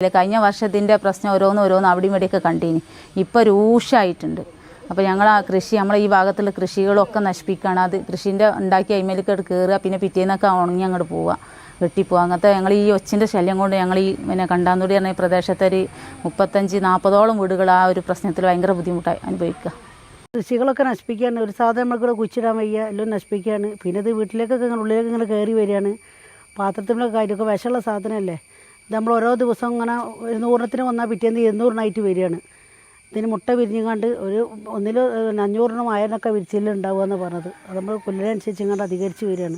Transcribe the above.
കഴിഞ്ഞ വർഷത്തിൻ്റെ പ്രശ്നം ഓരോന്ന് അവിടെയും ഇവിടെയൊക്കെ കണ്ടീനി. ഇപ്പോൾ രൂക്ഷമായിട്ടുണ്ട്. അപ്പോൾ ഞങ്ങൾ ആ കൃഷി നമ്മളെ ഈ ഭാഗത്തുള്ള കൃഷികളൊക്കെ നശിപ്പിക്കുകയാണ്. അത് കൃഷിൻ്റെ ഉണ്ടാക്കി അയിമേലേക്ക് കയറുക, പിന്നെ പിറ്റേന്നൊക്കെ ഉണങ്ങി അങ്ങോട്ട് പോവുക, വെട്ടിപ്പോവുക. അങ്ങനത്തെ ഞങ്ങൾ ഈ ഒച്ചിൻ്റെ ശല്യം കൊണ്ട് ഞങ്ങൾ ഈ കണ്ടാന്തോടി പറഞ്ഞ ഈ പ്രദേശത്തെ ഒരു 35-40ഓളം വീടുകൾ ആ ഒരു പ്രശ്നത്തിൽ ഭയങ്കര ബുദ്ധിമുട്ടായി അനുഭവിക്കുക. കൃഷികളൊക്കെ നശിപ്പിക്കുകയാണ്. ഒരു സാധനം നമ്മൾക്കൂടെ കുച്ചിടാൻ വയ്യ, എല്ലാം നശിപ്പിക്കുകയാണ്. പിന്നെ ഇത് വീട്ടിലേക്കൊക്കെ ഉള്ളിലേക്ക് ഇങ്ങനെ കയറി വരികയാണ്. പാത്രത്തിലൊക്കെ കാര്യമൊക്കെ വിഷമുള്ള സാധനമല്ലേ. ഇത് നമ്മൾ ഓരോ ദിവസവും ഇങ്ങനെ 100 വന്നാൽ പിറ്റേന്ന് 200 വരികയാണ്. ഇതിന് മുട്ട വിരിഞ്ഞുകൊണ്ട് ഒന്നിൽ 500 1000 വിരിച്ചിലുണ്ടാവുക എന്ന് പറഞ്ഞത്. അത് നമ്മൾ കൊല്ലിനനുസരിച്ച് ഇങ്ങോട്ട് അധികരിച്ച് വരികയാണ്.